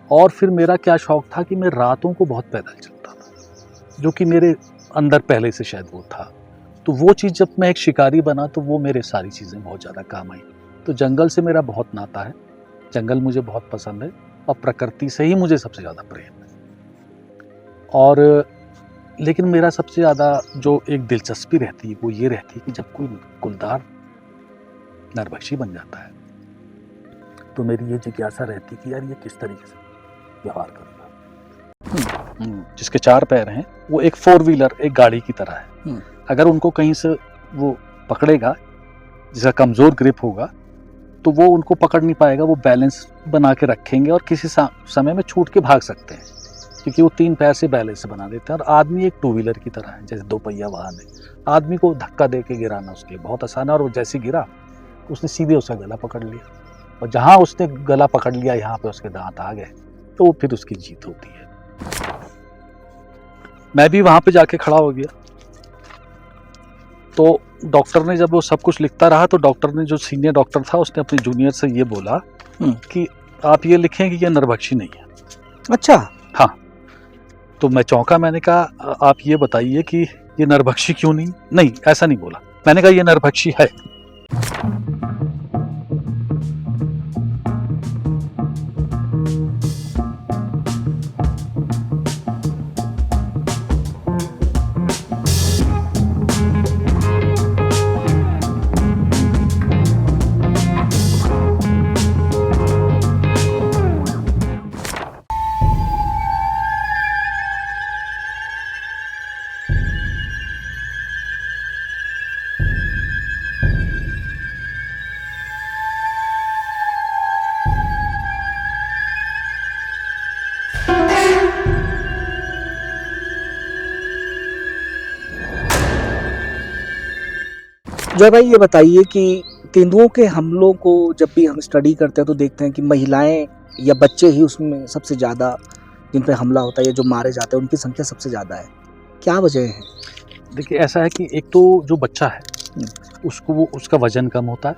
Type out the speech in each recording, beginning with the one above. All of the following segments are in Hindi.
और फिर मेरा क्या शौक था कि मैं रातों को बहुत पैदल चलता था, जो कि मेरे अंदर पहले से शायद वो था। तो वो चीज़ जब मैं एक शिकारी बना तो वो मेरे सारी चीज़ें बहुत ज़्यादा काम आई। तो जंगल से मेरा बहुत नाता है, जंगल मुझे बहुत पसंद है और प्रकृति से ही मुझे सबसे ज़्यादा प्रेम है। और लेकिन मेरा सबसे ज़्यादा जो एक दिलचस्पी रहती है वो ये रहती है कि जब कोई गुलदार नरभक्षी बन जाता है तो मेरी ये जिज्ञासा रहती है कि यार ये किस तरीके से व्यवहार करेगा। जिसके 4 पैर हैं वो एक 4 व्हीलर, एक गाड़ी की तरह है। अगर उनको कहीं से वो पकड़ेगा, जिसका कमज़ोर ग्रिप होगा, तो वो उनको पकड़ नहीं पाएगा, वो बैलेंस बना के रखेंगे और किसी समय में छूट के भाग सकते हैं, क्योंकि वो 3 पैर से बैलेंस बना देते हैं। और आदमी एक 2 व्हीलर की तरह है, जैसे 2 पहिया वाहन है। आदमी को धक्का दे के गिराना उसके लिए बहुत आसान है, और वो जैसे गिरा उसने सीधे उसका गला पकड़ लिया, और जहाँ उसने गला पकड़ लिया यहाँ पे उसके दांत आ गए, तो वो फिर उसकी जीत होती है। मैं भी वहाँ पे जाके खड़ा हो गया। तो डॉक्टर ने जब वो सब कुछ लिखता रहा तो डॉक्टर ने, जो सीनियर डॉक्टर था, उसने अपने जूनियर से ये बोला कि आप ये लिखें कि ये नरभक्षी नहीं है। अच्छा। हाँ। तो मैं चौंका, मैंने कहा आप ये बताइए कि ये नरभक्षी क्यों नहीं? नहीं, ऐसा नहीं बोला। मैंने कहा ये नरभक्षी है। जय भाई, ये बताइए कि तेंदुओं के हमलों को जब भी हम स्टडी करते हैं तो देखते हैं कि महिलाएं या बच्चे ही उसमें सबसे ज़्यादा जिन पे हमला होता है या जो मारे जाते हैं उनकी संख्या सबसे ज़्यादा है। क्या वजह है? देखिए, ऐसा है कि एक तो जो बच्चा है उसको उसका वजन कम होता है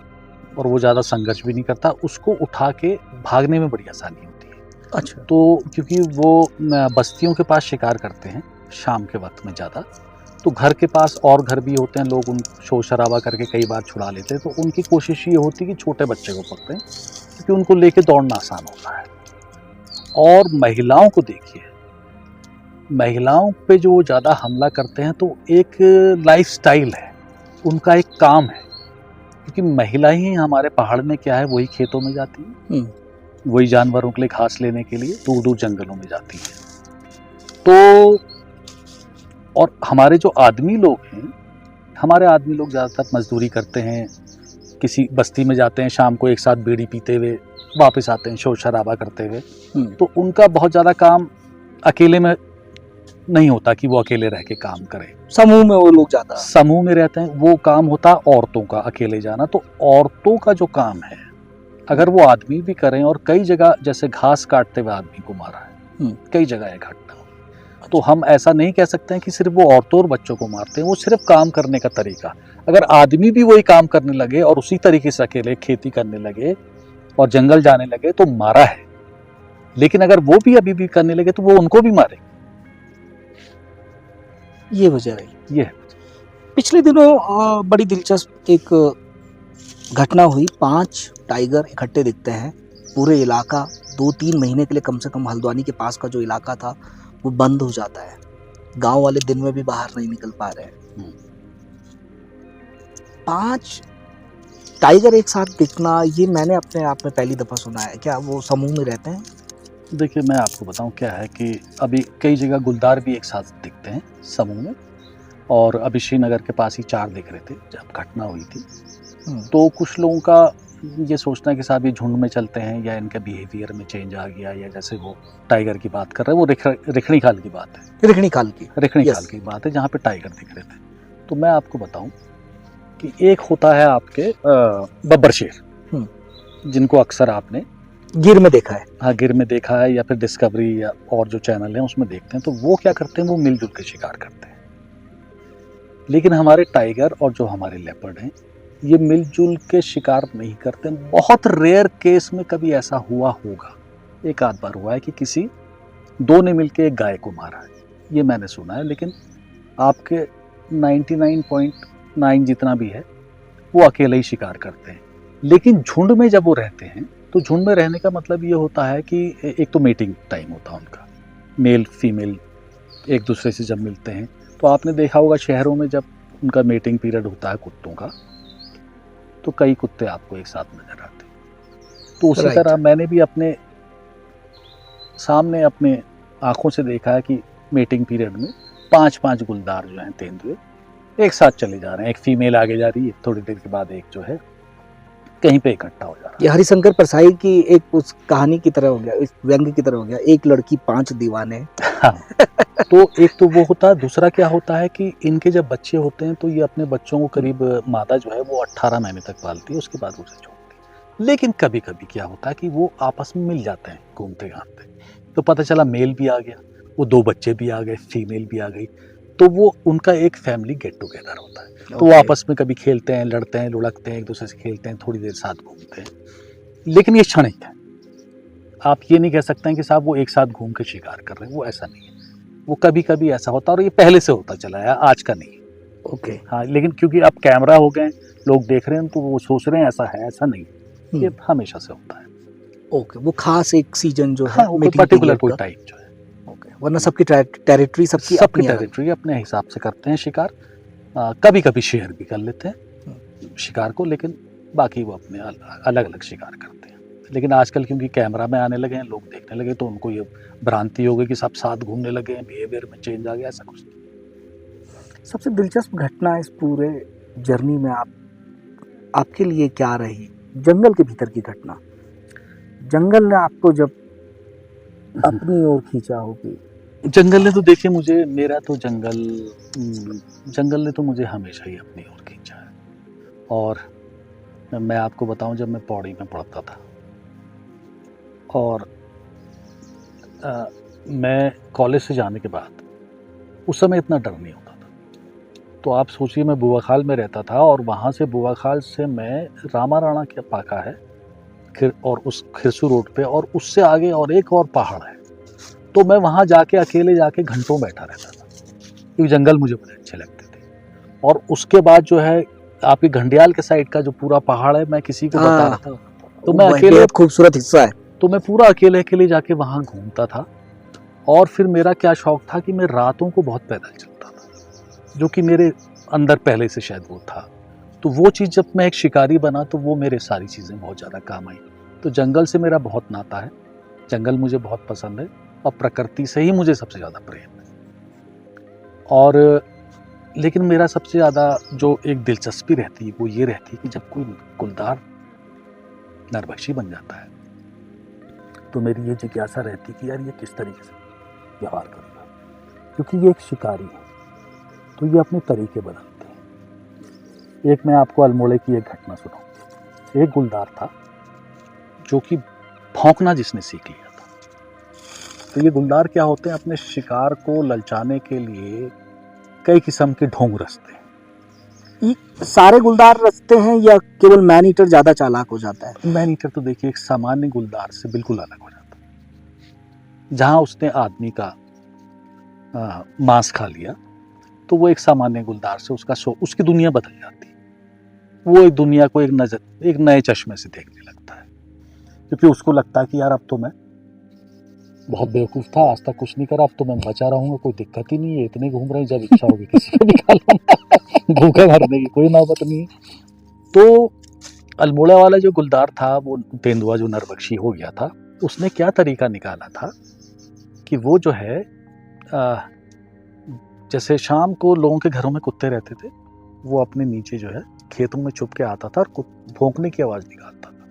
और वो ज़्यादा संघर्ष भी नहीं करता, उसको उठा के भागने में बड़ी आसानी होती है। अच्छा। तो क्योंकि वो बस्तियों के पास शिकार करते हैं शाम के वक्त में ज़्यादा, तो घर के पास और घर भी होते हैं, लोग उन शोर शराबा करके कई बार छुड़ा लेते हैं। तो उनकी कोशिश ये होती है कि छोटे बच्चे को पकड़ें, क्योंकि उनको लेके दौड़ना आसान होता है। और महिलाओं को देखिए, महिलाओं पे जो ज़्यादा हमला करते हैं तो एक लाइफस्टाइल है, उनका एक काम है, क्योंकि महिला ही हमारे पहाड़ में क्या है, वही खेतों में जाती है, वही जानवरों के लिए घास लेने के लिए दूर दूर जंगलों में जाती है। तो और हमारे जो आदमी लोग हैं, हमारे आदमी लोग ज़्यादातर मजदूरी करते हैं, किसी बस्ती में जाते हैं, शाम को एक साथ बीड़ी पीते हुए वापस आते हैं शोर शराबा करते हुए। तो उनका बहुत ज़्यादा काम अकेले में नहीं होता कि वो अकेले रह के काम करें, समूह में वो लोग ज़्यादा समूह में रहते हैं। वो काम होता है औरतों का, अकेले जाना। तो औरतों का जो काम है, अगर वो आदमी भी करें, और कई जगह जैसे घास काटते हुए आदमी को मारा है, कई जगह है घटना। तो हम ऐसा नहीं कह सकते हैं कि सिर्फ वो औरतों और बच्चों को मारते हैं, वो सिर्फ काम करने का तरीका। अगर आदमी भी वही काम करने लगे और उसी तरीके से अकेले खेती करने लगे और जंगल जाने लगे तो मारा है, लेकिन अगर वो भी अभी भी करने लगे तो वो उनको भी मारेंगे। ये वजह रही। ये है। पिछले दिनों बड़ी दिलचस्प एक घटना हुई। 5 टाइगर इकट्ठे दिखते हैं। पूरे इलाका 2-3 महीने के लिए कम से कम हल्द्वानी के पास का जो इलाका था वो बंद हो जाता है। गांव वाले दिन में भी बाहर नहीं निकल पा रहे हैं। 5 टाइगर एक साथ दिखना, ये मैंने अपने आप में पहली दफा सुना है। क्या वो समूह में रहते हैं? देखिए, मैं आपको बताऊं क्या है कि अभी कई जगह गुलदार भी एक साथ दिखते हैं समूह में, और अभी श्रीनगर के पास ही 4 दिख रहे थे जब घटना हुई थी। तो कुछ लोगों का ये सोचना है कि साहब ये झुंड में चलते हैं या इनके बिहेवियर में चेंज आ गया, या जैसे वो टाइगर की बात कर रहे हैं, वो रिखणी खाल की बात है। रिखणी खाल की बात है जहाँ पे टाइगर दिख रहे थे। तो मैं आपको बताऊं कि एक होता है आपके बब्बर शेर, जिनको अक्सर आपने गिर में देखा है। हाँ, गिर में देखा है, या फिर डिस्कवरी या और जो चैनल हैं उसमें देखते हैं। तो वो क्या करते हैं, वो मिलजुल के शिकार करते हैं। लेकिन हमारे टाइगर और जो हमारे लेपर्ड हैं, ये मिलजुल के शिकार नहीं करते। बहुत रेयर केस में कभी ऐसा हुआ होगा एक आध बार हुआ है कि किसी दो ने मिलके एक गाय को मारा है, ये मैंने सुना है। लेकिन आपके 99.9 जितना भी है वो अकेले ही शिकार करते हैं। लेकिन झुंड में जब वो रहते हैं तो झुंड में रहने का मतलब ये होता है कि एक तो मीटिंग टाइम होता है उनका, मेल फीमेल एक दूसरे से जब मिलते हैं। तो आपने देखा होगा शहरों में जब उनका मीटिंग पीरियड होता है कुत्तों का, तो कई कुत्ते आपको एक साथ नजर आते हैं। तो उसी तरह मैंने भी अपने सामने अपने आंखों से देखा है कि मीटिंग पीरियड में 5-5 गुलदार जो हैं तेंदुए एक साथ चले जा रहे हैं। एक फीमेल आगे जा रही है, थोड़ी देर के बाद एक जो है कहीं पे इकट्ठा हो जा रहा है। ये हरिशंकर परसाई की एक उस कहानी की तरह हो गया, इस व्यंग्य की तरह हो गया, एक लड़की 5 दीवाने। हाँ। तो एक तो वो होता है, दूसरा क्या होता है कि इनके जब बच्चे होते हैं तो ये अपने बच्चों को करीब मादा जो है वो 18 महीने तक पालती है, उसके बाद उसे छोड़ती है। लेकिन कभी कभी क्या होता है कि वो आपस में मिल जाते हैं घूमते घामते, तो पता चला मेल भी आ गया, वो 2 बच्चे भी आ गए, फीमेल भी आ गई, तो वो उनका एक फैमिली गेट टुगेदर होता है। तो वो आपस में कभी खेलते हैं, लड़ते हैं, लुढ़कते हैं, एक दूसरे से खेलते हैं, थोड़ी देर साथ घूमते हैं। लेकिन ये क्षणिक है, आप ये नहीं कह सकते हैं कि साहब वो एक साथ घूम के शिकार कर रहे हैं, वो ऐसा नहीं है। वो कभी कभी ऐसा होता है और ये पहले से होता चला है, आज का नहीं है। ओके। हाँ, लेकिन क्योंकि अब कैमरा हो गए, लोग देख रहे हैं, तो वो सोच रहे हैं ऐसा है, ऐसा नहीं, ये हमेशा से होता है। ओके, वो खास एक सीजन जो है, हाँ, वो पर्टिकुलर कोई टाइम जो है। ओके, वरना सबकी टेरिटरी सबकी टेरिटरी अपने हिसाब से करते हैं शिकार। कभी कभी शेयर भी कर लेते हैं शिकार को, लेकिन बाकी वो अपने अलग अलग शिकार करते हैं। लेकिन आजकल क्योंकि कैमरा में आने लगे हैं, लोग देखने लगे, तो उनको ये भ्रांति हो गई कि सब साथ घूमने लगे हैं, बिहेवियर में चेंज आ गया, ऐसा कुछ नहीं। सबसे दिलचस्प घटना इस पूरे जर्नी में आपके लिए क्या रही? जंगल के भीतर की घटना, जंगल ने आपको जब अपनी ओर खींचा होगी। जंगल ने तो देखिए मुझे, मेरा तो जंगल ने तो मुझे हमेशा ही अपनी ओर खींचा है। और मैं आपको बताऊं, जब मैं पौड़ी में पढ़ता था और मैं कॉलेज से जाने के बाद, उस समय इतना डर नहीं होता था। तो आप सोचिए, मैं बुआ खाल में रहता था और वहाँ से बुआ खाल से मैं रामा राणा के पाका है और उस खिरसू रोड पे, और उससे आगे और एक और पहाड़ है। तो मैं वहाँ जाके अकेले जाके घंटों बैठा रहता था, क्योंकि जंगल मुझे बड़े अच्छे लगते थे। और उसके बाद जो है आपकी घंडियाल के साइड का जो पूरा पहाड़ है, मैं किसी को बता रहा था, तो मैं अकेले, खूबसूरत हिस्सा है, तो मैं पूरा अकेले अकेले जाके वहाँ घूमता था। और फिर मेरा क्या शौक था कि मैं रातों को बहुत पैदल चलता था, जो कि मेरे अंदर पहले से शायद वो था। तो वो चीज़ जब मैं एक शिकारी बना तो वो मेरे सारी चीज़ें बहुत ज़्यादा काम आई। तो जंगल से मेरा बहुत नाता है, जंगल मुझे बहुत पसंद है और प्रकृति से ही मुझे सबसे ज़्यादा प्रेम है। और लेकिन मेरा सबसे ज़्यादा जो एक दिलचस्पी रहती है वो ये रहती है कि जब कोई गुलदार नरभक्षी बन जाता है तो मेरी ये जिज्ञासा रहती है कि यार ये किस तरीके से व्यवहार करेगा, क्योंकि ये एक शिकारी है तो ये अपने तरीके बदलते हैं। एक मैं आपको अल्मोड़े की एक घटना सुनाऊं। एक गुलदार था जो कि भौंकना जिसने सीख लिया था। तो ये गुलदार क्या होते हैं, अपने शिकार को ललचाने के लिए कई किस्म के ढोंग रचते हैं। सारे गुलदार रचते हैं या केवल मैन ईटर ज्यादा चालाक हो जाता है? मैन ईटर तो देखिए एक सामान्य गुलदार से बिल्कुल अलग हो जाता है। जहां उसने आदमी का मांस खा लिया तो वो एक सामान्य गुलदार से उसकी दुनिया बदल जाती है। वो एक दुनिया को एक नए चश्मे से देखने लगता है, क्योंकि उसको लगता है कि यार अब तो मैं बहुत बेवकूफ़ था, आज तक कुछ नहीं करा, अब तो मैं बचा रहूंगा, कोई दिक्कत ही नहीं है, इतने घूम रहे हैं, जब इच्छा होगी किसी को निकालूंगा, भूखा मरने की कोई नौबत नहीं है। तो अल्मोड़ा वाला जो गुलदार था, वो तेंदुआ जो नरभक्षी हो गया था, उसने क्या तरीका निकाला था कि वो जो है जैसे शाम को लोगों के घरों में कुत्ते रहते थे, वो अपने नीचे जो है खेतों में छुप के आता था और भौंकने की आवाज़ निकालता था।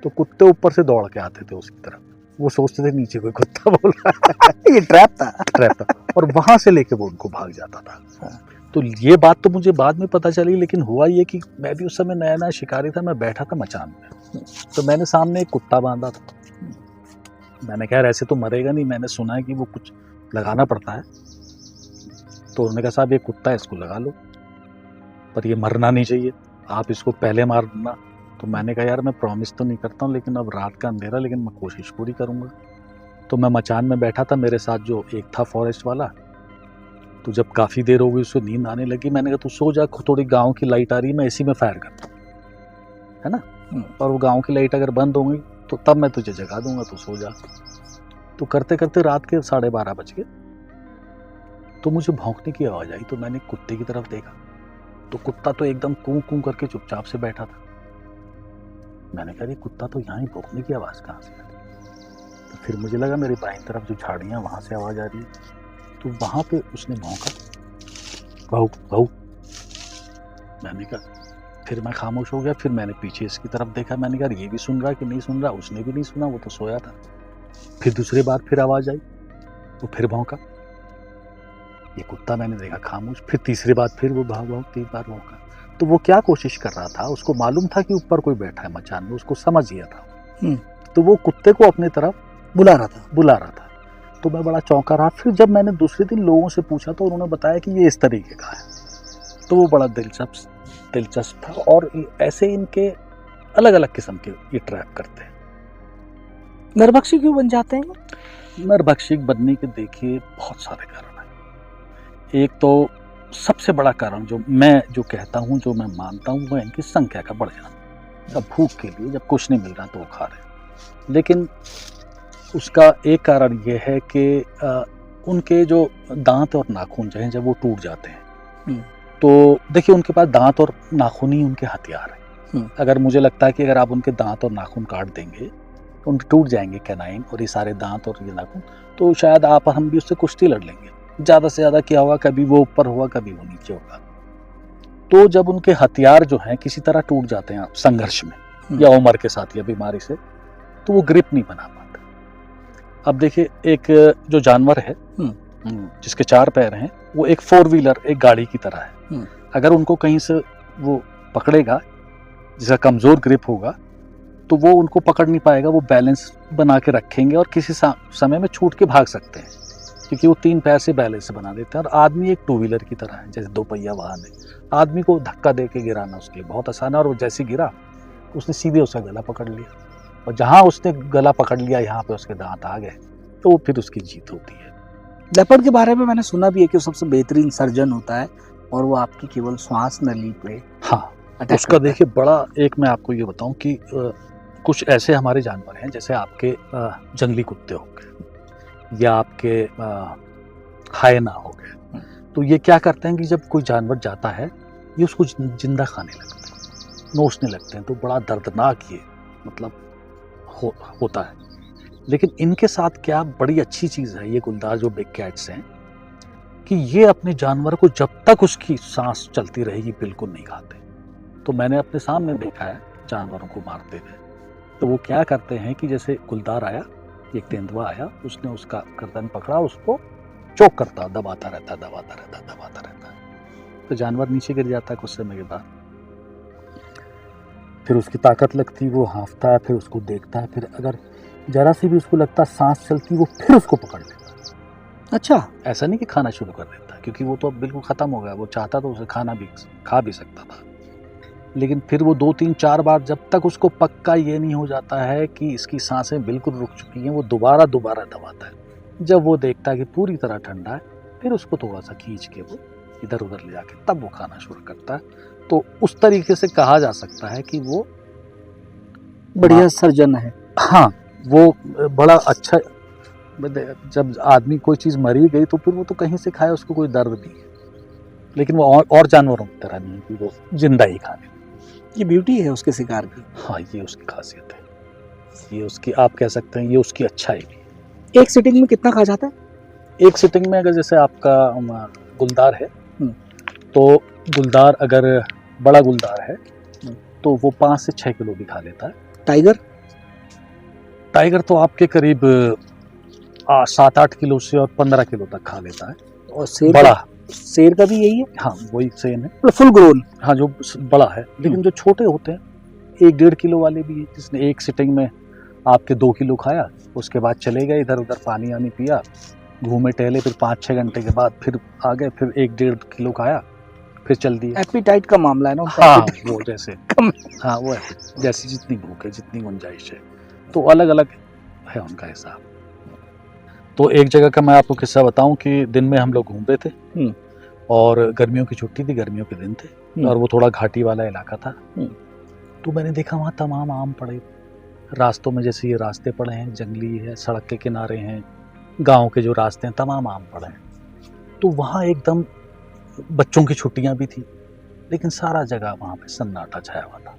तो कुत्ते ऊपर से दौड़ के आते थे उसकी तरफ, वो सोचते थे नीचे कोई कुत्ता बोल रहा है। ये ट्रैप था और वहां से लेके वो उनको भाग जाता था। तो ये बात तो मुझे बाद में पता चली, लेकिन हुआ ये कि मैं भी उस समय नया नया शिकारी था, मैं बैठा था मचान में, तो मैंने सामने एक कुत्ता बांधा था। मैंने कहा ऐसे तो मरेगा नहीं, मैंने सुना है कि वो कुछ लगाना पड़ता है। तो उन्होंने कहा साहब ये कुत्ता है, इसको लगा लो, पर ये मरना नहीं चाहिए, आप इसको पहले मार देना तो मैंने कहा यार मैं प्रॉमिस तो नहीं करता हूँ, लेकिन अब रात का अंधेरा, लेकिन मैं कोशिश पूरी करूँगा। तो मैं मचान में बैठा था, मेरे साथ जो एक था फॉरेस्ट वाला, तो जब काफ़ी देर हो गई उसको नींद आने लगी, मैंने कहा तू सो जा, थोड़ी गाँव की लाइट आ रही है, मैं इसी में फायर करता हूँ, है ना। और वो गाँव की लाइट अगर बंद हो गई तो तब मैं तुझे जगा दूंगा, तू सो जा। तो करते करते रात के 12:30 बज गए, तो मुझे भौंकने की आवाज़ आई। तो मैंने कुत्ते की तरफ देखा, तो कुत्ता तो एकदम कूं कूं करके चुपचाप से बैठा था। मैंने कहा ये कुत्ता तो यहाँ ही भौंकने की आवाज़ कहाँ से आ रही। तो फिर मुझे लगा मेरी बाईं तरफ जो झाड़ियाँ वहाँ से आवाज़ आ रही है, तो वहाँ पे उसने भौंका, भाऊ भाऊ। मैंने कहा, फिर मैं खामोश हो गया। फिर मैंने पीछे इसकी तरफ देखा, मैंने कहा ये भी सुन रहा कि नहीं सुन रहा। उसने भी नहीं सुना, वो तो सोया था। फिर दूसरी बार फिर आवाज़ आई, वो फिर भौंका, ये कुत्ता मैंने देखा खामोश। फिर तीसरी बार फिर वो भाव 3 बार भौंका। तो वो क्या कोशिश कर रहा था, उसको मालूम था कि ऊपर कोई बैठा है मचान में, उसको समझ गया था। तो वो कुत्ते को अपनी तरफ बुला रहा था। तो मैं बड़ा चौंका रहा। फिर जब मैंने दूसरे दिन लोगों से पूछा तो उन्होंने बताया कि ये इस तरीके का है। तो वो बड़ा दिलचस्प था। और ऐसे इनके अलग अलग किस्म के ये ट्रैप करते हैं। नरभक्षी क्यों बन जाते हैं? नरभक्षी बनने के देखिए बहुत सारे कारण हैं। एक तो सबसे बड़ा कारण जो मैं कहता हूँ, जो मैं मानता हूँ, वो इनकी संख्या का बढ़ जाना। अब भूख के लिए जब कुछ नहीं मिल रहा तो वो खा रहे हैं। लेकिन उसका एक कारण ये है कि उनके जो दांत और नाखून जो हैं, जब वो टूट जाते हैं, तो देखिए उनके पास दांत और नाखून ही उनके हथियार हैं। अगर मुझे लगता है कि अगर आप उनके दांत और नाखून काट देंगे तो उनके टूट जाएंगे कैनाइन, और ये सारे दांत और ये नाखून, तो शायद हम भी उससे कुश्ती लड़ लेंगे। ज़्यादा से ज़्यादा क्या होगा, कभी वो ऊपर होगा कभी वो नीचे होगा। तो जब उनके हथियार जो हैं किसी तरह टूट जाते हैं संघर्ष में, या उम्र के साथ या बीमारी से, तो वो ग्रिप नहीं बना पाते। अब देखिए एक जो जानवर है जिसके 4 पैर हैं, वो एक 4 व्हीलर, एक गाड़ी की तरह है। अगर उनको कहीं से वो पकड़ेगा, जिसका कमज़ोर ग्रिप होगा, तो वो उनको पकड़ नहीं पाएगा। वो बैलेंस बना के रखेंगे और किसी समय में छूट के भाग सकते हैं, क्योंकि वो 3 पैर से बैलेंस बना देते हैं। और आदमी एक 2 व्हीलर की तरह है, जैसे 2 पहिया वाहन है। आदमी को धक्का दे के गिराना उसके लिए बहुत आसान है। और वो जैसे गिरा, उसने सीधे उसका गला पकड़ लिया, और जहाँ उसने गला पकड़ लिया, यहाँ पे उसके दांत आ गए, तो वो फिर उसकी जीत होती है। लेपर्ड के बारे में मैंने सुना भी है कि वो सबसे बेहतरीन सर्जन होता है, और वो आपकी केवल श्वास नली पे उसका देखिए बड़ा, एक मैं आपको ये बताऊं कि कुछ ऐसे हमारे जानवर हैं, जैसे आपके जंगली कुत्ते हो गए, या आपके हायना हो गए। तो ये क्या करते हैं कि जब कोई जानवर जाता है, ये उसको जिंदा खाने लगते हैं, नोचने लगते हैं। तो बड़ा दर्दनाक ये मतलब होता है। लेकिन इनके साथ क्या बड़ी अच्छी चीज़ है, ये गुलदार जो बिग कैट्स हैं, कि ये अपने जानवर को जब तक उसकी सांस चलती रहेगी बिल्कुल नहीं खाते। तो मैंने अपने सामने देखा है जानवरों को मारते हुए। तो वो क्या करते हैं कि जैसे गुलदार आया, एक तेंदुआ आया, उसने उसका गर्दन पकड़ा, उसको चोक करता, दबाता रहता है। तो जानवर नीचे गिर जाता है कुछ समय के बाद। फिर उसकी ताकत लगती, वो हाँफता है, फिर उसको देखता है, फिर अगर जरा सी भी उसको लगता सांस चलती, वो फिर उसको पकड़ लेता। अच्छा, ऐसा नहीं कि खाना शुरू कर देता, क्योंकि वो तो अब बिल्कुल ख़त्म हो गया। वो चाहता तो उसे खा भी सकता था, लेकिन फिर वो 2, 3, 4 बार, जब तक उसको पक्का ये नहीं हो जाता है कि इसकी सांसें बिल्कुल रुक चुकी हैं, वो दोबारा दबाता है। जब वो देखता है कि पूरी तरह ठंडा है, फिर उसको थोड़ा सा खींच के वो इधर उधर ले जाके तब वो खाना शुरू करता है। तो उस तरीके से कहा जा सकता है कि वो बढ़िया सर्जन है। हाँ, वो बड़ा अच्छा। जब आदमी कोई चीज़ मरी गई तो फिर वो तो कहीं से खाए, उसको कोई दर्द नहीं है। लेकिन वो और जानवरों की तरह नहीं है कि वो जिंदा ही खा ले। ये ब्यूटी है उसके शिकार की। हाँ, ये उसकी खासियत है, ये उसकी, आप कह सकते हैं ये उसकी अच्छाई भी। एक सिटिंग में कितना खा जाता है? एक सिटिंग में अगर जैसे आपका गुलदार है, तो गुलदार अगर बड़ा गुलदार है तो वो 5 से 6 किलो भी खा लेता है। टाइगर तो आपके करीब 7-8 किलो से और 15 किलो तक खा लेता है। और शेर का भी यही है? हाँ, वही सेम है, फुल ग्रोन। हाँ, जो बड़ा है। लेकिन जो छोटे होते हैं 1-1.5 किलो वाले भी है, जिसने एक सिटिंग में आपके 2 किलो खाया, उसके बाद चले गए इधर उधर, पानी वानी पिया, घूमे टहले, फिर 5-6 घंटे के बाद फिर आ गए, फिर 1-1.5 किलो खाया, फिर चल दिए। एपिटाइट का मामला है ना, हाँ appetite वो जैसे कम हाँ वो है, जैसे जितनी भूख है जितनी गुंजाइश है, तो अलग अलग है उनका हिसाब। तो एक जगह का मैं आपको किस्सा बताऊं कि दिन में हम लोग घूम रहे थे हम्म। और गर्मियों की छुट्टी थी, गर्मियों के दिन थे और वो थोड़ा घाटी वाला इलाका था। तो मैंने देखा वहाँ तमाम आम पड़े रास्तों में, जैसे ये रास्ते पड़े हैं, जंगली है, सड़क के किनारे हैं, गांव के जो रास्ते हैं, तमाम आम पड़े हैं। तो वहाँ एकदम बच्चों की छुट्टियां भी थी, लेकिन सारा जगह वहाँ पे सन्नाटा छाया हुआ था।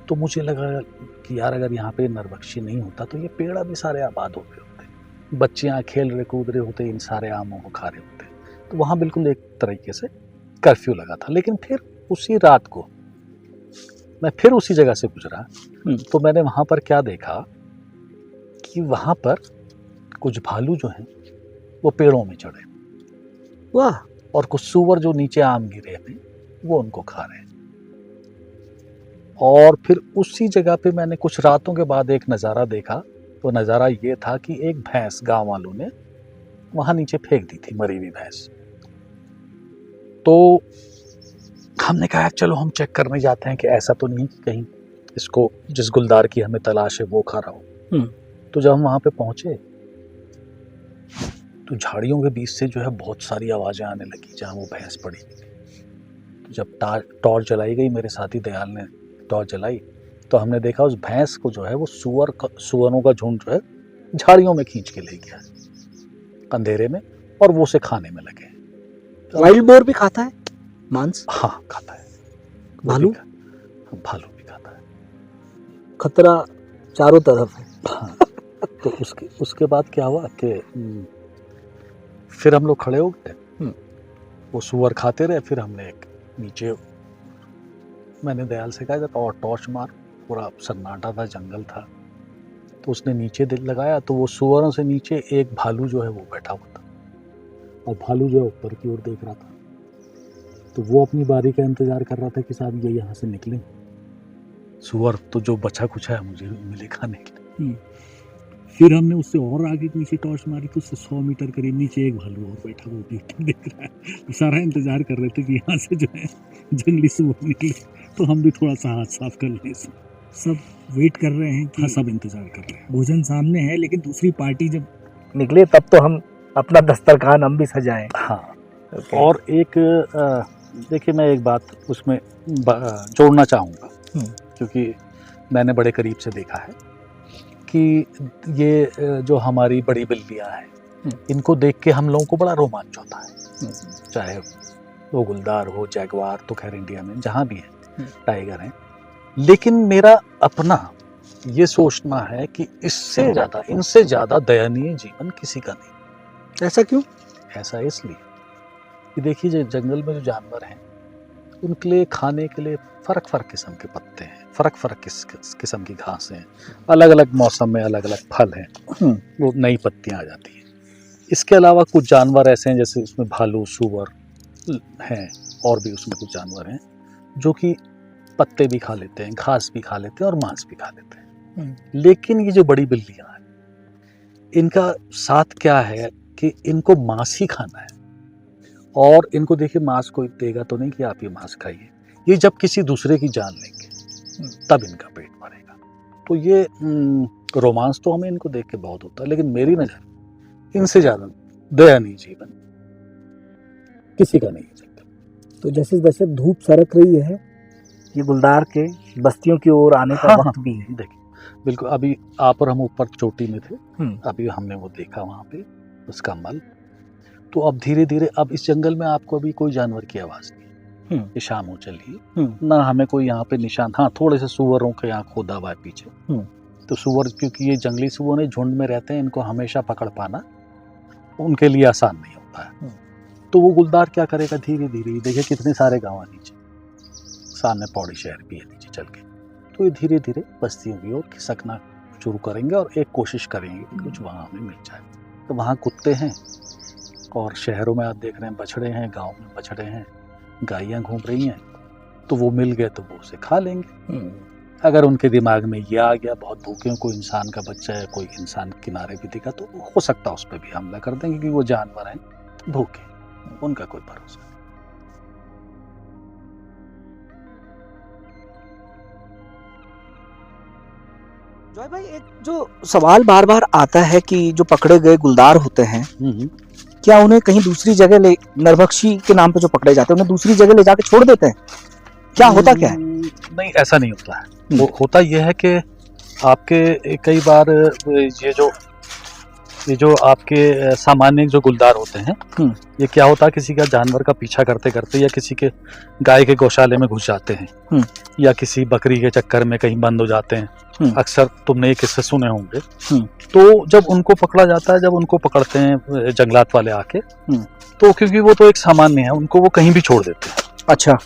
तो मुझे लगा कि यार अगर यहाँ पे नरबख्शी नहीं होता तो ये पेड़ अभी सारे आबाद हो गए होते, बच्चे यहाँ खेल रहे कूद रहे होते, इन सारे आमों को खा रहे होते। तो वहाँ बिल्कुल एक तरीके से कर्फ्यू लगा था। लेकिन फिर उसी रात को मैं फिर उसी जगह से गुजरा, तो मैंने वहाँ पर क्या देखा कि वहाँ पर कुछ भालू जो हैं वो पेड़ों में चढ़े, वाह, और कुछ सूअर जो नीचे आम गिरे हैं वो उनको खा रहे हैं। और फिर उसी जगह पे मैंने कुछ रातों के बाद एक नज़ारा देखा। तो नज़ारा ये था कि एक भैंस गांव वालों ने वहां नीचे फेंक दी थी, मरी हुई भैंस। तो हमने कहा चलो हम चेक करने जाते हैं कि ऐसा तो नहीं कि कहीं इसको जिस गुलदार की हमें तलाश है वो खा रहा हो। तो जब हम वहां पे पहुंचे तो झाड़ियों के बीच से जो है बहुत सारी आवाजें आने लगी जहां वो भैंस पड़ी हुई थी। तो जब टॉर्च जलाई गई, मेरे साथी दयाल ने टॉर्च जलाई, तो हमने देखा उस भैंस को जो है वो सुअरों का झुंड जो है झाड़ियों में खींच के ले गया अंधेरे में, और वो उसे खाने में लगे। तो वाइल्ड बोर भी खाता है मांस? हाँ खाता है। भालू? भालू भी खाता है। खतरा चारों तरफ है। हाँ। तो उसके बाद क्या हुआ कि फिर हम लोग खड़े हो गए, वो सुअर खाते रहे। फिर हमने एक नीचे, मैंने दयाल से कहा और टॉर्च मार, पूरा सन्नाटा था, जंगल था। तो उसने नीचे दिल लगाया तो वो सुअरों से नीचे एक भालू जो है वो बैठा हुआ था, और भालू जो है ऊपर की ओर देख रहा था। तो वो अपनी बारी का इंतजार कर रहा था कि साहब ये यहाँ से निकले। सुअर तो जो बचा कुछ है मुझे मिले खाने के लिए। फिर हमने उससे और आगे नीचे टॉर्च मारी तो उससे 100 मीटर करीब नीचे एक भालू और बैठा, वो भी देख रहा है। तो सारा इंतजार कर रहे थे कि यहाँ से जो है जंगली सुअर निकले तो हम भी थोड़ा सा हाथ साफ कर लें। सब वेट कर रहे हैं कि हाँ, सब इंतजार कर रहे हैं। भोजन सामने है, लेकिन दूसरी पार्टी जब निकले तब तो हम अपना दस्तरखान हम भी सजाएं। हाँ। और एक देखिए मैं एक बात उसमें जोड़ना चाहूँगा, क्योंकि मैंने बड़े करीब से देखा है कि ये जो हमारी बड़ी बिल्लियाँ हैं, इनको देख के हम लोगों को बड़ा रोमांच होता है। चाहे वो गुलदार हो, जैगवार, तो खैर इंडिया में जहाँ भी है टाइगर हैं। लेकिन मेरा अपना ये सोचना है कि इनसे ज़्यादा दयनीय जीवन किसी का नहीं। ऐसा क्यों? ऐसा इसलिए कि देखिए जो जंगल में जो जानवर हैं उनके लिए खाने के लिए फ़र्क किस्म के पत्ते हैं, फ़र्क किस्म की घास हैं, अलग अलग मौसम में अलग अलग फल हैं, वो नई पत्तियाँ आ जाती हैं। इसके अलावा कुछ जानवर ऐसे हैं, जैसे उसमें भालू, सूअर हैं, और भी उसमें कुछ जानवर हैं जो कि पत्ते भी खा लेते हैं, घास भी खा लेते हैं और मांस भी खा लेते हैं। लेकिन ये जो बड़ी बिल्लियाँ हैं, इनका साथ क्या है कि इनको मांस ही खाना है। और इनको देखिए मांस कोई देगा तो नहीं कि आप ये मांस खाइए, ये जब किसी दूसरे की जान लेंगे तब इनका पेट भरेगा। तो ये रोमांस तो हमें इनको देख के बहुत होता है, लेकिन मेरी नज़र इनसे ज़्यादा दयनीय जीवन किसी का नहीं है। तो जैसे जैसे धूप सरक रही है, ये गुलदार के बस्तियों की ओर आने का वक्त भी है। देखिए बिल्कुल, अभी आप और हम ऊपर चोटी में थे, अभी हमने वो देखा वहाँ पे उसका मल। तो अब धीरे धीरे अब इस जंगल में आपको अभी कोई जानवर की आवाज़ नहीं है। ये शाम हो चली, ना हमें कोई यहाँ पे निशान, हाँ थोड़े से सुअरों के यहाँ खोदा हुआ है पीछे। तो सुअर, क्योंकि ये जंगली सुअर झुंड में रहते हैं, इनको हमेशा पकड़ पाना उनके लिए आसान नहीं होता है। तो वो गुलदार क्या करेगा, धीरे धीरे, देखिए कितने सारे गाँव नीचे, सामने पौड़ी शहर भी है नीचे चल के, तो ये धीरे धीरे बस्तियों की ओर खिसकना शुरू करेंगे और एक कोशिश करेंगे कि कुछ वहाँ हमें मिल जाए। तो वहाँ कुत्ते हैं, और शहरों में आप देख रहे हैं बछड़े हैं, गांव में बछड़े हैं, गायें घूम रही हैं। तो वो मिल गए तो वो उसे खा लेंगे। अगर उनके दिमाग में ये आ गया बहुत भूखे हैं, कोई इंसान का बच्चा है, कोई इंसान किनारे भी दिखा, तो हो सकता है उस पर भी हमला कर देंगे, क्योंकि वो जानवर हैं भूखे, उनका कोई भरोसा नहीं। जॉय भाई, एक जो सवाल बार बार आता है कि जो पकड़े गए गुलदार होते हैं, क्या उन्हें कहीं दूसरी जगह ले, नरभक्षी के नाम पे जो पकड़े जाते हैं उन्हें दूसरी जगह ले जाके छोड़ देते हैं? क्या होता क्या है? नहीं, ऐसा नहीं होता है। वो होता यह है कि आपके कई बार ये जो आपके सामान्य जो गुलदार होते हैं, ये क्या होता है, किसी का जानवर का पीछा करते करते या किसी के गाय के गौशाले में घुस जाते हैं या किसी बकरी के चक्कर में कहीं बंद हो जाते हैं। अक्सर तुमने ये किस्से सुने होंगे। तो जब उनको पकड़ा जाता है, जब उनको पकड़ते हैं जंगलात वाले आके, तो क्योंकि वो तो एक सामान्य है, उनको वो कहीं भी छोड़ देते हैं। अच्छा।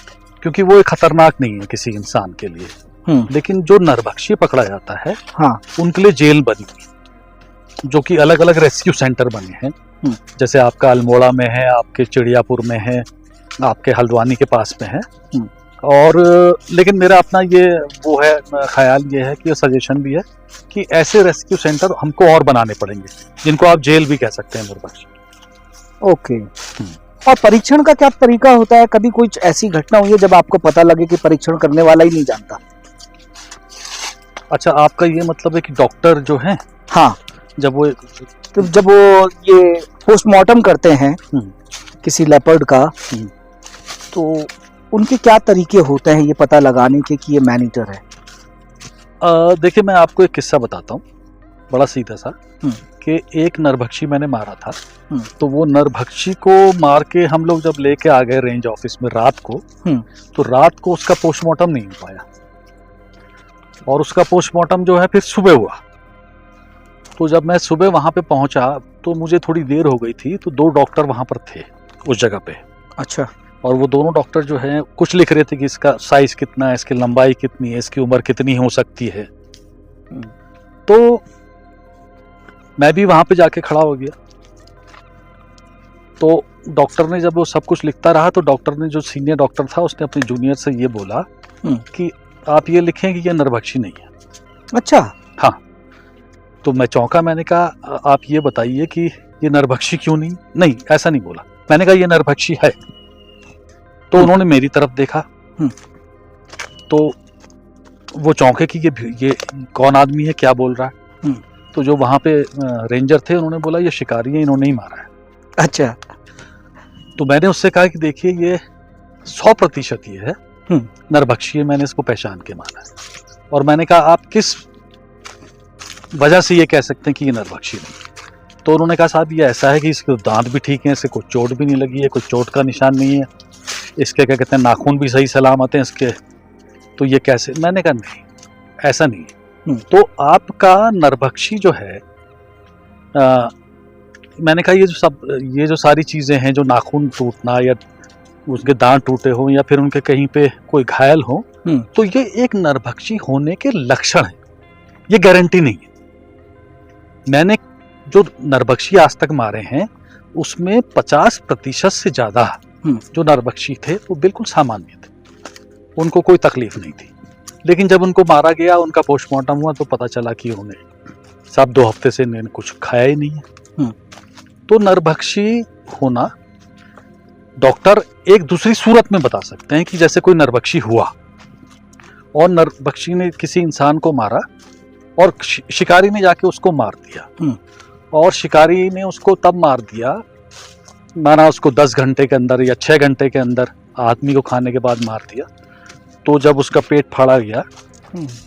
क्योंकि वो एक खतरनाक नहीं है किसी इंसान के लिए। लेकिन जो नरभक्षी पकड़ा जाता है, हाँ, उनके लिए जेल बनी, जो कि अलग अलग रेस्क्यू सेंटर बने हैं। जैसे आपका अल्मोड़ा में है, आपके चिड़ियापुर में है, आपके हल्द्वानी के पास में है। और लेकिन मेरा अपना ये वो है, ख्याल ये है कि सजेशन भी है कि ऐसे रेस्क्यू सेंटर हमको और बनाने पड़ेंगे, जिनको आप जेल भी कह सकते हैं नरभक्षी। ओके। और परीक्षण का क्या तरीका होता है? कभी कोई ऐसी घटना हुई है जब आपको पता लगे कि परीक्षण करने वाला ही नहीं जानता? अच्छा, आपका ये मतलब है कि डॉक्टर जो है, हाँ, जब वो ये पोस्टमार्टम करते हैं किसी लेपर्ड का, तो उनके क्या तरीके होते हैं ये पता लगाने के कि ये मैन ईटर है? देखिए, मैं आपको एक किस्सा बताता हूँ, बड़ा सीधा सा, कि एक नरभक्षी मैंने मारा था। तो वो नरभक्षी को मार के हम लोग जब लेके आ गए रेंज ऑफिस में रात को, तो रात को उसका पोस्टमार्टम नहीं हो पाया, और उसका पोस्टमार्टम जो है फिर सुबह हुआ। तो जब मैं सुबह वहां पे पहुंचा तो मुझे थोड़ी देर हो गई थी, तो 2 डॉक्टर वहां पर थे उस जगह पे। अच्छा। और वो दोनों डॉक्टर जो हैं कुछ लिख रहे थे कि इसका साइज कितना है, इसकी लंबाई कितनी है, इसकी उम्र कितनी हो सकती है। तो मैं भी वहां पे जाके खड़ा हो गया। तो डॉक्टर ने जब वो सब कुछ लिखता रहा, तो डॉक्टर ने, जो सीनियर डॉक्टर था, उसने अपने जूनियर से ये बोला कि आप ये लिखें कि ये नरभक्षी नहीं है। अच्छा। हाँ। तो मैं चौंका, मैंने कहा आप ये बताइए कि ये नरभक्षी क्यों नहीं? नहीं, ऐसा नहीं बोला। मैंने कहा ये नरभक्षी है। तो उन्होंने मेरी तरफ देखा, तो वो चौंके कि ये कौन आदमी है, क्या बोल रहा है। तो जो वहां पे रेंजर थे, उन्होंने बोला ये शिकारी है, इन्होंने ही मारा है। अच्छा। तो मैंने उससे कहा कि देखिए, ये 100% ये है नरभक्षी है, मैंने इसको पहचान के मारा है। और मैंने कहा आप किस वजह से ये कह सकते हैं कि ये नरभक्षी नहीं? तो उन्होंने कहा साहब ये ऐसा है कि इसके दांत भी ठीक हैं, इससे कोई चोट भी नहीं लगी है, कोई चोट का निशान नहीं है, इसके क्या कहते हैं नाखून भी सही सलामत हैं इसके, तो ये कैसे? मैंने कहा नहीं, ऐसा नहीं है। तो आपका नरभक्षी जो है, मैंने कहा ये जो सारी चीज़ें हैं, जो नाखून टूटना या उसके दांत टूटे हो या फिर उनके कहीं पे कोई घायल हो, तो ये एक नरभक्षी होने के लक्षण है, ये गारंटी नहीं है। मैंने जो नरभक्षी आज तक मारे हैं उसमें 50% से ज्यादा जो नरभक्षी थे वो बिल्कुल सामान्य थे, उनको कोई तकलीफ नहीं थी। लेकिन जब उनको मारा गया, उनका पोस्टमार्टम हुआ, तो पता चला कि उन्हें साहब 2 हफ्ते से इन्होंने कुछ खाया ही नहीं है। तो नरभक्षी होना डॉक्टर एक दूसरी सूरत में बता सकते हैं कि जैसे कोई नरभक्षी हुआ और नरभक्षी ने किसी इंसान को मारा और शिकारी ने जाके उसको मार दिया, और शिकारी ने उसको तब मार दिया, माना उसको 10 घंटे के अंदर या 6 घंटे के अंदर आदमी को खाने के बाद मार दिया। तो जब उसका पेट फाड़ा गया,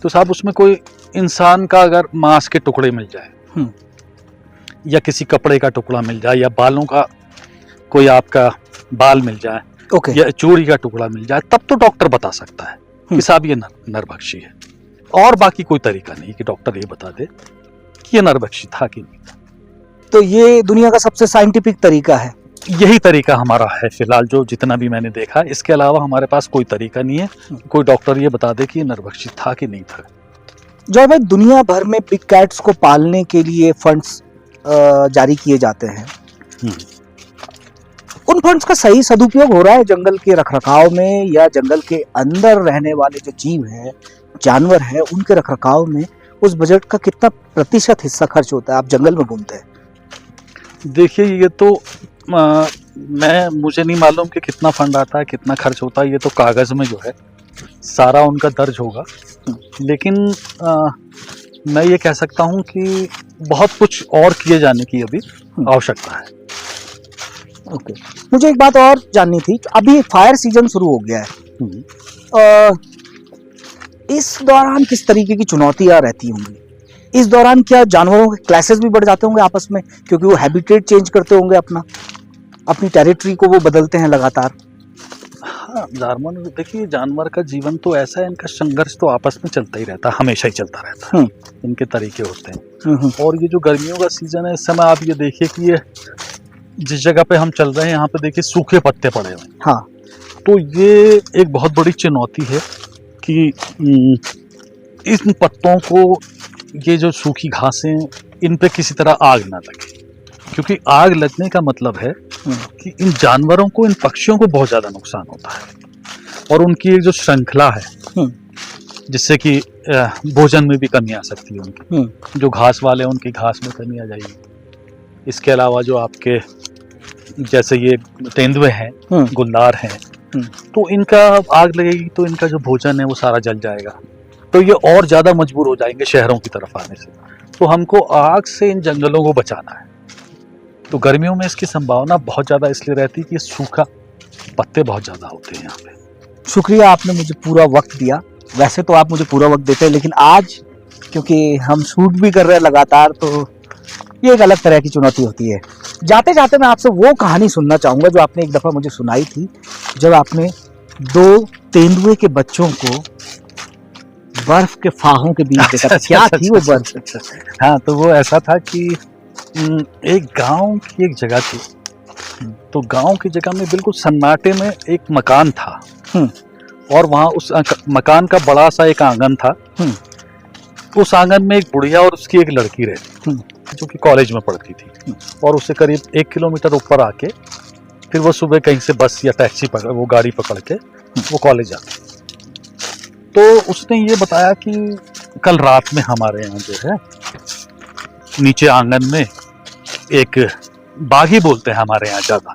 तो साहब उसमें कोई इंसान का अगर मांस के टुकड़े मिल जाए या किसी कपड़े का टुकड़ा मिल जाए या बालों का कोई आपका बाल मिल जाए, या चूड़ी का टुकड़ा मिल जाए, तब तो डॉक्टर बता सकता है कि साहब ये नरभक्षी है। और बाकी कोई तरीका नहीं कि डॉक्टर ये बता दे कि ये नरभक्षी था कि नहीं था। तो ये दुनिया का सबसे साइंटिफिक तरीका है? यही तरीका हमारा है फिलहाल, जो जितना भी मैंने देखा। इसके अलावा हमारे पास कोई तरीका नहीं है, कोई डॉक्टर ये बता दे कि ये नरभक्षी था कि नहीं था। जॉय भाई, दुनिया भर में बिग कैट्स को पालने के लिए फंड्स जारी किए जाते हैं। उन फंड्स का सही सदुपयोग हो रहा है जंगल के रखरखाव में, या जंगल के अंदर रहने वाले जो जीव हैं, जानवर हैं, उनके रखरखाव में उस बजट का कितना प्रतिशत हिस्सा खर्च होता है? आप जंगल में घूमते हैं। देखिए, ये तो मुझे नहीं मालूम कि कितना फंड आता है, कितना खर्च होता है, ये तो कागज में जो है सारा उनका दर्ज होगा। लेकिन मैं ये कह सकता हूँ कि बहुत कुछ और किए जाने की अभी आवश्यकता है। ओके, मुझे एक बात और जाननी थी कि अभी फायर सीजन शुरू हो गया है, इस दौरान किस तरीके की चुनौतियां रहती होंगी? इस दौरान क्या जानवरों के क्लासेस भी बढ़ जाते होंगे आपस में, क्योंकि वो हैबिटेट चेंज करते होंगे, अपनी टेरिटरी को वो बदलते हैं लगातार? हाँ, जानवर देखिए, जानवर का जीवन तो ऐसा है, इनका संघर्ष तो आपस में चलता ही रहता है, हमेशा ही चलता रहता है। इनके तरीके होते हैं। और ये जो गर्मियों का सीजन है, इस समय आप ये देखिए कि ये जिस जगह पे हम चल रहे हैं, यहाँ पे देखिए सूखे पत्ते पड़े हुए हैं। हाँ, तो ये एक बहुत बड़ी चुनौती है कि इन पत्तों को, ये जो सूखी घासें, इन पे किसी तरह आग ना लगे, क्योंकि आग लगने का मतलब है कि इन जानवरों को, इन पक्षियों को बहुत ज़्यादा नुकसान होता है और उनकी एक जो श्रृंखला है, जिससे कि भोजन में भी कमी आ सकती है उनकी। जो घास वाले हैं, उनकी घास में कमी आ जाएगी। इसके अलावा जो आपके जैसे ये तेंदुए हैं, गुलदार हैं, तो इनका आग लगेगी तो इनका जो भोजन है वो सारा जल जाएगा, तो ये और ज़्यादा मजबूर हो जाएंगे शहरों की तरफ आने से। तो हमको आग से इन जंगलों को बचाना है। तो गर्मियों में इसकी संभावना बहुत ज़्यादा इसलिए रहती है कि सूखा पत्ते बहुत ज़्यादा होते हैं यहाँ पे। शुक्रिया, आपने मुझे पूरा वक्त दिया। वैसे तो आप मुझे पूरा वक्त देते हैं, लेकिन आज क्योंकि हम शूट भी कर रहे हैं लगातार, तो ये एक अलग तरह की चुनौती होती है। जाते जाते मैं आपसे वो कहानी सुनना चाहूँगा जो आपने एक दफ़ा मुझे सुनाई थी, जब आपने 2 तेंदुए के बच्चों को बर्फ के फाहों के बीच देखा था। क्या थी वो बर्फ? हाँ, तो वो ऐसा था कि एक गांव की एक जगह थी। तो गांव की जगह में बिल्कुल सन्नाटे में एक मकान था, और वहाँ उस मकान का बड़ा सा एक आंगन था। उस आंगन में एक बुढ़िया और उसकी एक लड़की रहती, जो कि कॉलेज में पढ़ती थी, और उससे करीब 1 किलोमीटर ऊपर आके फिर वो सुबह कहीं से बस या टैक्सी पकड़, वो गाड़ी पकड़ के वो कॉलेज जाती। तो उसने ये बताया कि कल रात में हमारे यहाँ जो है नीचे आंगन में एक बागी बोलते हैं हमारे यहाँ ज्यादा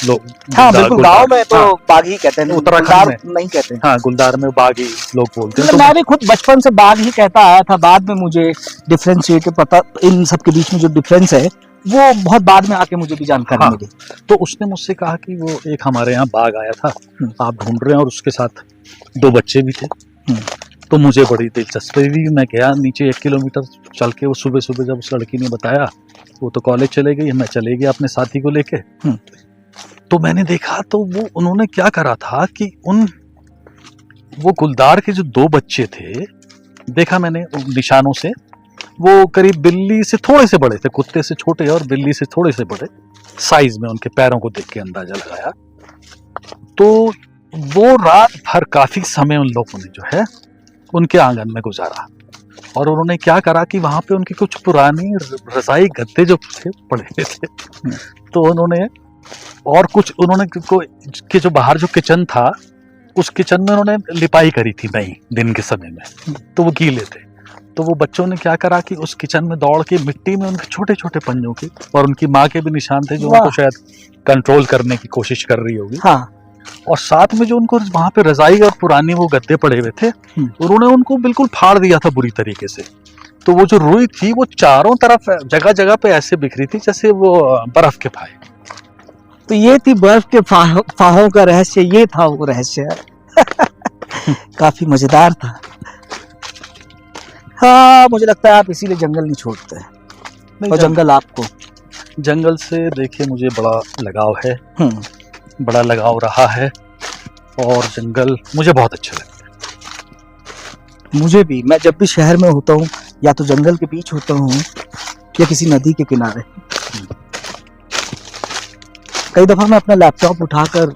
लोग। हाँ, बिल्कुल, गाँव में तो बागी कहते हैं, उत्तराखंड में नहीं कहते हैं। हाँ, गुलदार में बागी लोग बोलते हैं। मैं भी खुद बचपन से बाग ही कहता आया था, बाद में मुझे डिफरेंशिएट पता, इन सब के बीच में जो डिफरेंस है वो बहुत बाद में आके मुझे भी जानकारी मिली। तो उसने मुझसे कहा कि वो एक हमारे यहाँ बाघ आया था, आप ढूंढ रहे हैं, और उसके साथ 2 बच्चे भी थे। तो मुझे बड़ी दिलचस्पी हुई, मैं गया नीचे 1 किलोमीटर चल के। वो सुबह सुबह जब उस लड़की ने बताया, वो तो कॉलेज चले गई, मैं चले गया अपने साथी को लेके। तो मैंने देखा तो वो उन्होंने क्या करा था कि वो गुलदार के जो 2 बच्चे थे, देखा मैंने निशानों से, वो करीब बिल्ली से थोड़े से बड़े थे, कुत्ते से छोटे और बिल्ली से थोड़े से बड़े साइज में। उनके पैरों को देख के अंदाजा लगाया। तो वो रात भर काफी समय उन लोगों ने जो है उनके आंगन में गुजारा, और उन्होंने क्या करा कि वहां पे उनकी कुछ पुरानी रजाई गद्दे जो थे पड़े हुए थे, तो उन्होंने और कुछ कि जो बाहर जो किचन था, उस किचन में उन्होंने लिपाई करी थी नई दिन के समय में, तो वो गीले थे। तो वो बच्चों ने क्या करा कि उस किचन में दौड़ के मिट्टी में उनके छोटे छोटे पंजों के, और उनकी माँ के भी निशान थे जो उनको शायद कंट्रोल करने की कोशिश कर रही होगी। हाँ। और साथ में जो उनको वहां पे रजाई और पुरानी वो गद्दे पड़े हुए थे, उन्होंने उनको बिल्कुल फाड़ दिया था बुरी तरीके से। तो वो जो रुई थी वो चारों तरफ जगह जगह पे ऐसे बिखरी थी जैसे वो बर्फ के फाहे। तो ये थी बर्फ के फाहों का रहस्य, ये था वो रहस्य। काफी मजेदार था। हाँ, मुझे लगता है आप इसीलिए जंगल नहीं छोड़ते हैं, और जंगल आपको। जंगल से देखिए मुझे बड़ा लगाव है, बड़ा लगाव रहा है, और जंगल मुझे बहुत अच्छा लगता है। मुझे भी, मैं जब भी शहर में होता हूँ, या तो जंगल के बीच होता हूँ या किसी नदी के किनारे। कई दफा मैं अपना लैपटॉप उठाकर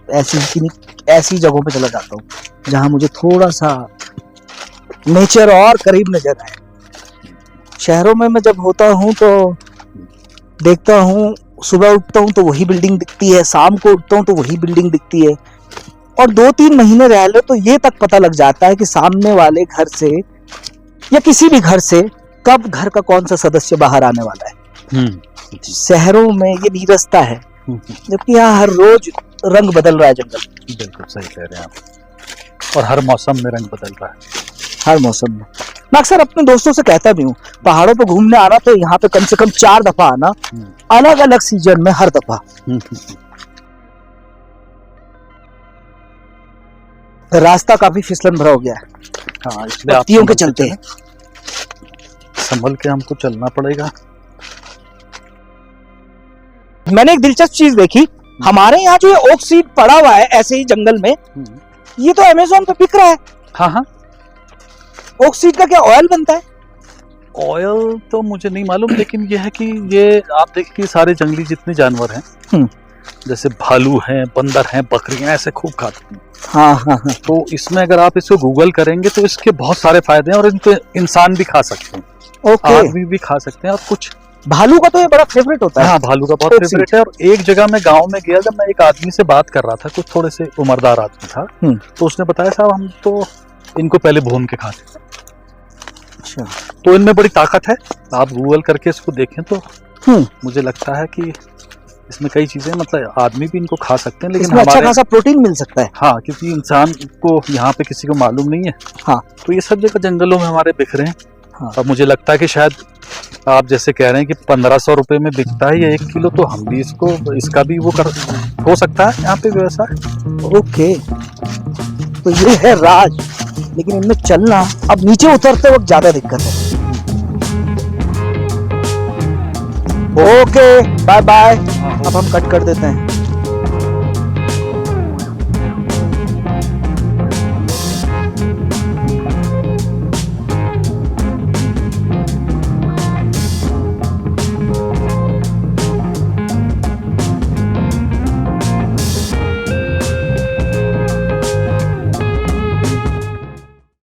ऐसी जगहों पे चला जाता हूँ जहाँ मुझे थोड़ा सा नेचर और करीब नजर आए। शहरों में मैं जब होता हूँ तो देखता हूँ, सुबह उठता हूँ तो वही बिल्डिंग दिखती है, शाम को उठता हूँ तो वही बिल्डिंग दिखती है, और 2-3 महीने रह लो तो ये तक पता लग जाता है कि सामने वाले घर से या किसी भी घर से कब घर का कौन सा सदस्य बाहर आने वाला है। शहरों में ये नीरसता है, जबकि यहाँ हर रोज रंग बदल रहा है जंगल। बिल्कुल सही कह रहे हैं आप, और हर मौसम में रंग बदल रहा है, हर मौसम में। मैं अक्सर अपने दोस्तों से कहता भी हूँ, पहाड़ों पे घूमने आना तो यहाँ पे कम से कम 4 दफा आना, अलग अलग सीजन में हर दफा। रास्ता काफी फिसलन भरा हो गया है, हाँ, इसलिए आप पत्तियों के संभल चलते चलें। संभल के हमको चलना पड़ेगा। मैंने एक दिलचस्प चीज देखी, हमारे यहाँ जो ये ओक सीड पड़ा हुआ है ऐसे ही जंगल में, ये तो अमेज़न पे बिक रहा है। हाँ हाँ, ओक सीड का क्या ऑयल बनता है? ऑयल तो मुझे नहीं मालूम, लेकिन ये है कि ये आप देखिए सारे जंगली जितने जानवर हैं, जैसे भालू हैं, बंदर हैं, बकरियां, ऐसे खूब खाते हैं। हाँ हाँ हाँ। तो इसमें अगर आप इसको गूगल करेंगे तो इसके बहुत सारे फायदे हैं, और इनको इंसान भी खा सकते हैं, ओके। आदमी भी खा सकते हैं, और कुछ भालू का तो ये बड़ा फेवरेट होता है। हाँ, भालू का बहुत फेवरेट है। और एक जगह मैं गांव में गया, जब मैं एक आदमी से बात कर रहा था, कुछ थोड़े से उम्रदार आदमी था, तो उसने बताया साहब हम तो इनको पहले भून के खाते थे। अच्छा। तो इनमें बड़ी ताकत है, आप गूगल करके इसको देखें तो मुझे लगता है कि इसमें कई चीजें, मतलब आदमी भी इनको खा सकते हैं, लेकिन इसमें अच्छा खासा प्रोटीन मिल सकता है। हाँ, क्योंकि इंसान को यहाँ पे किसी को मालूम नहीं है। हाँ। तो ये सब जगह जंगलों में हमारे बिखरे हैं। हाँ। अब मुझे लगता है कि शायद आप जैसे कह रहे हैं कि 1500 रुपए में बिकता है ये 1 किलो, तो हम भी इसका भी वो हो सकता है यहाँ पे व्यवसाय। ओके, तो ये है राज, लेकिन इनमें चलना अब नीचे उतरते वक्त ज्यादा दिक्कत है। Okay, bye bye. अब हम कट कर देते हैं।